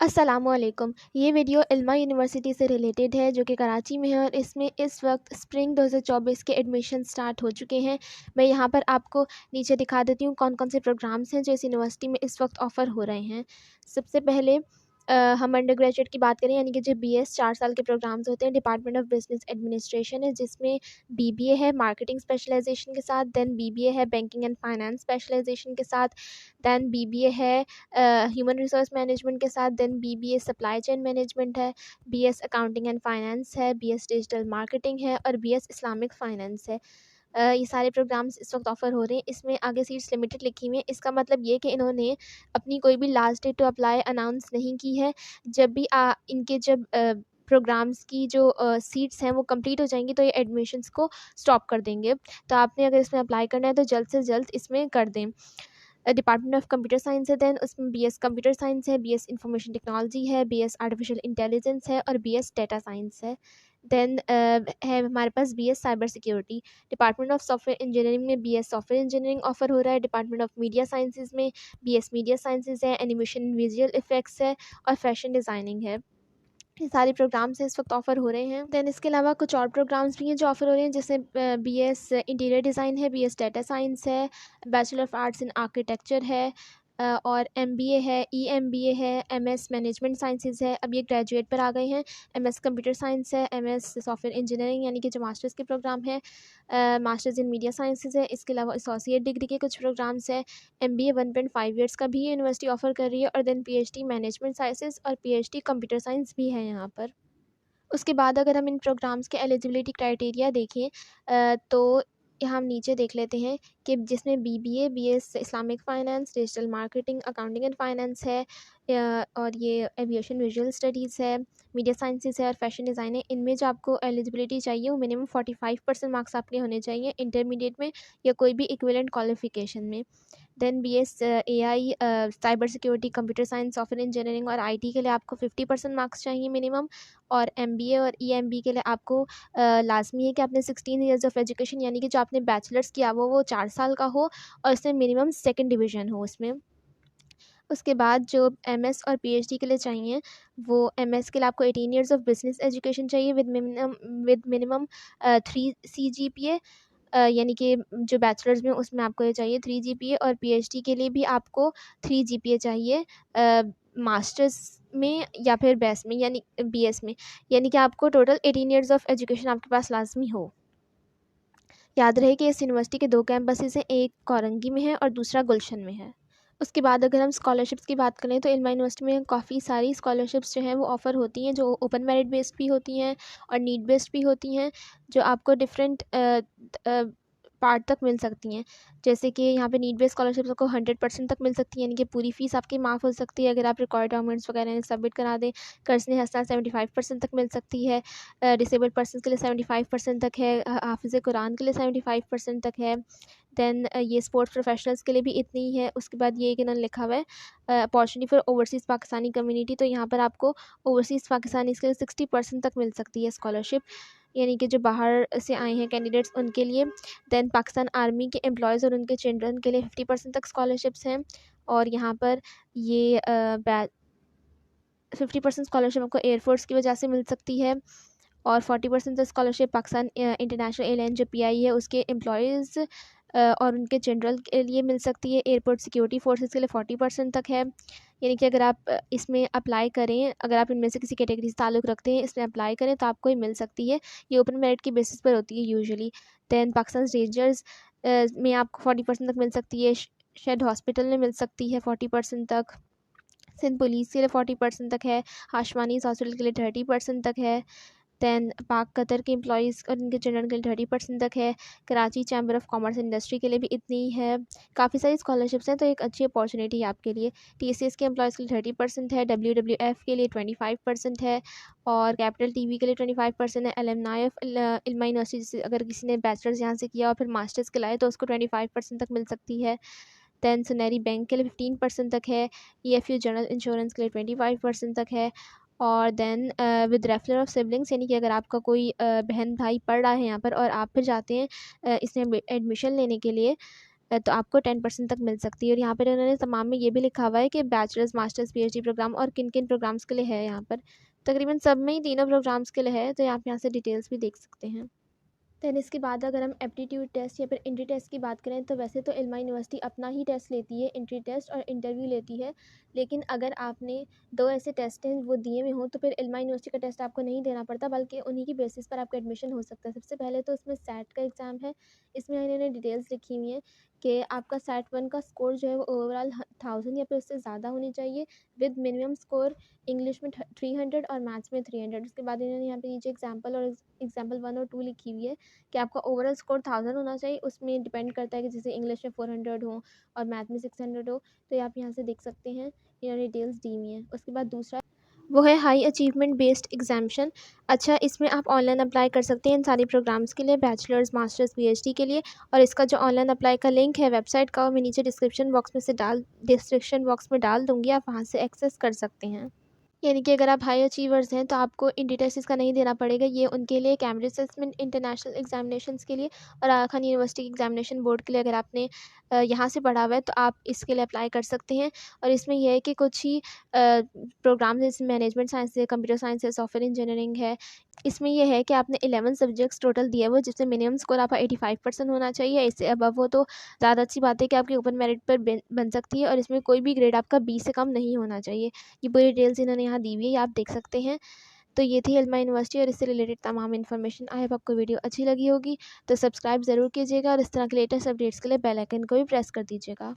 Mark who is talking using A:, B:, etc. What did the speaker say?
A: अस्सलामुअलैकुम। ये video इल्मा university से रिलेटेड है जो कि कराची में है और इसमें इस वक्त स्प्रिंग 2024 के एडमिशन स्टार्ट हो चुके हैं। मैं यहाँ पर आपको नीचे दिखा देती हूँ कौन कौन से प्रोग्राम्स हैं जो इस यूनिवर्सिटी में इस वक्त ऑफ़र हो रहे हैं। सबसे पहले हम अंडर ग्रेजुएट की बात करें, यानी कि जो BS 4 साल के प्रोग्राम्स होते हैं, डिपार्टमेंट ऑफ बिजनेस एडमिनिस्ट्रेशन है जिसमें BBA है मार्केटिंग स्पेशलाइजेशन के साथ, देन BBA है बैंकिंग एंड फाइनेंस स्पेशलाइजेशन के साथ, देन BBA है ह्यूमन रिसोर्स मैनेजमेंट के साथ, then BBA supply chain management है, BS अकाउंटिंग एंड फाइनेंस है, BS डिजिटल मार्केटिंग है और BS इस्लामिक फ़ाइनेंस है। ये सारे प्रोग्राम्स इस वक्त ऑफ़र हो रहे हैं। इसमें आगे सीट्स लिमिटेड लिखी हुई हैं। इसका मतलब ये कि इन्होंने अपनी कोई भी last date to apply announce नहीं की है। जब भी इनके जब प्रोग्राम्स की जो सीट्स हैं वो कंप्लीट हो जाएंगी तो ये एडमिशन्स को स्टॉप कर देंगे। तो आपने अगर इसमें अप्लाई करना है तो जल्द से जल्द इसमें कर दें। डिपार्टमेंट ऑफ कंप्यूटर साइंस है, देन उसमें BS कंप्यूटर साइंस है, BS इंफॉर्मेशन टेक्नोलॉजी है, BS आर्टिफिशियल इंटेलिजेंस है और BS डेटा साइंस है। देन है हमारे पास BS cyber security. Department of software engineering में BS सॉफ्टवेयर इंजीनियरिंग ऑफर हो रहा है। डिपार्टमेंट ऑफ मीडिया साइंसेज में BS मीडिया साइंसेज है, एनिमेशन विजुअल इफेक्ट्स है और फैशन डिज़ाइनिंग है। ये सारे प्रोग्राम्स हैं इस वक्त ऑफ़र हो रहे हैं। देन इसके अलावा कुछ और प्रोग्राम्स भी हैं जो ऑफ़र हो रहे हैं, जैसे BS इंटीरियर डिज़ाइन है, BS डाटा साइंस है, bachelor of arts in architecture है और MBA है, EMBA है, MS मैनेजमेंट साइंसेज़ है। अब ये ग्रेजुएट पर आ गए हैं। MS कंप्यूटर साइंस है, MS सॉफ्टवेयर इंजीनियरिंग यानी कि जो मास्टर्स के प्रोग्राम है, मास्टर्स इन मीडिया साइंसेज़ है। इसके अलावा एसोसिएट डिग्री के कुछ प्रोग्राम्स हैं। MBA 1.5 ईयर्स का भी यूनिवर्सिटी ऑफ़र कर रही है और देन PhD मैनेजमेंट साइंसेज़ और PhD कंप्यूटर साइंस भी है यहाँ पर। उसके बाद अगर हम इन प्रोग्राम्स के एलिजिबिलिटी क्राइटेरिया देखें तो हम नीचे देख लेते हैं कि जिसमें BBA, BS Islamic finance, digital marketing, accounting and finance है और ये एविएशन विजुअल स्टडीज़ है, मीडिया साइंसेस है और फैशन डिज़ाइन है। इनमें जो आपको एलिजिबिलिटी चाहिए वो मिनिमम 45% मार्क्स आपके होने चाहिए इंटरमीडिएट में या कोई भी इक्विवेलेंट क्वालिफ़िकेशन में। Then BS AI cyber security, computer science, software engineering और IT के लिए आपको 50% मार्क्स चाहिए मिनिमम और MBA और EMBA के लिए आपको लाज़मी है कि आपने 16 ईयर्स ऑफ एजुकेशन यानी कि जो आपने बैचलर्स किया वो 4 साल का हो और इसमें मिनिमम सेकंड डिवीज़न हो उसमें। उसके बाद जो MS और PhD के लिए चाहिए वो MS के लिए आपको 18 ईयर्स ऑफ बिज़नेस एजुकेशन चाहिए विद मिनिमम 3 CGPA यानी कि जो बैचलर्स में उसमें आपको ये चाहिए 3 GPA और PhD के लिए भी आपको 3 GPA चाहिए मास्टर्स में या फिर BS में यानी कि आपको टोटल 18 ईयर्स ऑफ एजुकेशन आपके पास लाज़मी हो। याद रहे कि इस यूनिवर्सिटी के 2 कैंपसेस हैं, एक कोरंगी में है और दूसरा गुलशन में है। उसके बाद अगर हम स्कॉलरशिप्स की बात करें तो इल्मा यूनिवर्सिटी में काफ़ी सारी स्कॉलरशिप्स जो हैं वो ऑफ़र होती हैं, जो ओपन मेरिट बेस्ड भी होती हैं और नीट बेस्ड भी होती हैं, जो आपको डिफरेंट पार्ट तक मिल सकती हैं। जैसे कि यहाँ पे नीट बेस्ड स्कॉलरशिप्स आपको 100% तक मिल सकती है, यानी कि पूरी फ़ीस आपकी माफ़ हो सकती है अगर आप रिक्वायर्ड डॉक्यूमेंट्स वगैरह सबमिट करा दें। कर्ज़ हसना 75% तक मिल सकती है, डिसेबल्ड पर्सन्स के लिए 75% तक है, हाफ़िज़ कुरान के लिए 75% तक है। देन ये स्पोर्ट्स प्रोफेशनल्स के लिए भी इतनी ही है। उसके बाद ये कि लिखा हुआ है opportunity for overseas Pakistani community, तो यहाँ पर आपको ओवरसीज़ पाकिस्तानीज़ के लिए 60% तक मिल सकती है स्कॉलरशिप, यानी कि जो बाहर से आए हैं कैंडिडेट्स उनके लिए। देन पाकिस्तान आर्मी के एम्प्लॉयज़ और उनके चिल्ड्रन के लिए 50% तक स्कॉलरशिप्स हैं और यहाँ पर ये 50% स्कॉलरशिप आपको एयरफोर्स की वजह से मिल सकती है और 40% तक स्कॉलरशिप पाकिस्तान इंटरनेशनल एयरलाइन जो PI है उसके एम्प्लॉयज़ और उनके जनरल के लिए मिल सकती है। एयरपोर्ट सिक्योरिटी फोर्सेस के लिए 40% तक है, यानी कि अगर आप इसमें अप्लाई करें, अगर आप इनमें से किसी कैटेगरी से ताल्लुक़ रखते हैं इसमें अप्लाई करें तो आपको ये मिल सकती है। ये ओपन मेरिट की बेसिस पर होती है यूजुअली। दैन पाकिस्तान रेंजर्स में आपको 40% तक मिल सकती है, शेड हॉस्पिटल में मिल सकती है 40% तक, सिंध पुलिस के लिए 40% तक है, आशमानीज़ हॉस्पिटल के लिए 30% तक है। दैन पाक कतर के एम्प्लॉयज़ और उनके चिल्ड्रन के लिए 30% तक है। Karachi chamber of commerce industry के लिए भी इतनी ही है। काफ़ी सारी स्कॉलरशिप्स हैं, तो एक अच्छी अपॉर्चुनिटी है आपके लिए। TCS के एम्प्लॉयज़ के लिए 30% है, WWF के लिए 25% है और कैपिटल TV के लिए 25% है। एलुमनाई ऑफ इल्मा यूनिवर्सिटी से अगर किसी ने बैचलर्स यहाँ से किया और फिर मास्टर्स के लाए तो उसको 25% तक मिल सकती है। दैन सुनहरी बैंक के लिए 15% तक है। EFU जनरल इंश्योरेंस के लिए 25% तक है और then with referral of siblings, यानी कि अगर आपका कोई बहन भाई पढ़ रहा है यहाँ पर और आप फिर जाते हैं इसमें एडमिशन लेने के लिए तो आपको 10% तक मिल सकती है। और यहाँ पर उन्होंने तमाम में ये भी लिखा हुआ है कि बैचलर्स, मास्टर्स, पीएचडी प्रोग्राम और किन किन प्रोग्राम्स के लिए है। यहाँ पर तकरीबन सब में ही तीनों प्रोग्राम्स के लिए है, तो आप यहाँ से डिटेल्स भी देख सकते हैं। दैन इसके बाद अगर हम एप्टीट्यूड टेस्ट या फिर एंट्री टेस्ट की बात करें, तो वैसे तो इल्मा यूनिवर्सिटी अपना ही टेस्ट लेती है, एंट्री टेस्ट और इंटरव्यू लेती है। लेकिन अगर आपने दो ऐसे टेस्ट हैं वो दिए हुए हों, तो फिर इल्मा यूनिवर्सिटी का टेस्ट आपको नहीं देना पड़ता, बल्कि उन्हीं की बेसिस पर आपका एडमिशन हो सकता है। सबसे पहले तो इसमें सैट का एग्ज़ाम है। इसमें इन्होंने डिटेल्स लिखी हुई हैं कि आपका सैट 1 का स्कोर जो है वो ओवरऑल 1000 या फिर उससे ज़्यादा होनी चाहिए, विद मिनिमम स्कोर इंग्लिश में 300 और मैथ्स में 300। उसके बाद इन्होंने यहाँ पे नीचे एग्जाम्पल और एग्जाम्पल 1 और 2 लिखी हुई है कि आपका ओवरऑल स्कोर 1000 होना चाहिए। उसमें डिपेंड करता है कि जैसे इंग्लिश में 400 हो और मैथ में 600 हो। तो आप यहाँ से देख सकते हैं, इन्होंने डिटेल्स दी हुई हैं। उसके बाद दूसरा वो है हाई अचीवमेंट बेस्ड एग्जामिशन। अच्छा, इसमें आप ऑनलाइन अप्लाई कर सकते हैं इन सारी प्रोग्राम्स के लिए, बैचलर्स, मास्टर्स, पीएचडी के लिए। और इसका जो ऑनलाइन अप्लाई का लिंक है वेबसाइट का, वो मैं नीचे डिस्क्रिप्शन बॉक्स में डाल दूँगी, आप वहाँ से एक्सेस कर सकते हैं। यानी कि अगर आप हाई अचीवर्स हैं तो आपको इंडी टेस्ट इसका नहीं देना पड़ेगा। ये उनके लिए कैम्ब्रिज असेसमेंट इंटरनेशनल एग्जामिनेशंस के लिए और आगा खान यूनिवर्सिटी एग्जामिनेशन बोर्ड के लिए अगर आपने यहाँ से पढ़ा हुआ है तो आप इसके लिए अप्लाई कर सकते हैं। और इसमें यह है कि कुछ ही प्रोग्राम जैसे मैनेजमेंट साइंस है, कंप्यूटर साइंस है, सॉफ्टवेयर इंजीनियरिंग है। इसमें यह है कि आपने 11 सब्जेक्ट्स टोटल दिया हुआ, जिसमें मिनिमम स्कोर आपका 85% होना चाहिए। इससे अबव हो तो ज़्यादा अच्छी बात है कि आपकी ओपन मेरिट पर बन सकती है। और इसमें कोई भी ग्रेड आपका 20 से कम नहीं होना चाहिए। ये पूरी डिटेल्स इन्होंने यहाँ दी हुई है, ये आप देख सकते हैं। तो ये थी इल्मा यूनिवर्सिटी और इससे रिलेटेड तमाम इन्फॉर्मेशन। आई होप आपको वीडियो अच्छी लगी होगी, तो सब्सक्राइब ज़रूर कीजिएगा और इस तरह के लेटेस्ट अपडेट्स के लिए बेल आइकन को भी प्रेस कर दीजिएगा।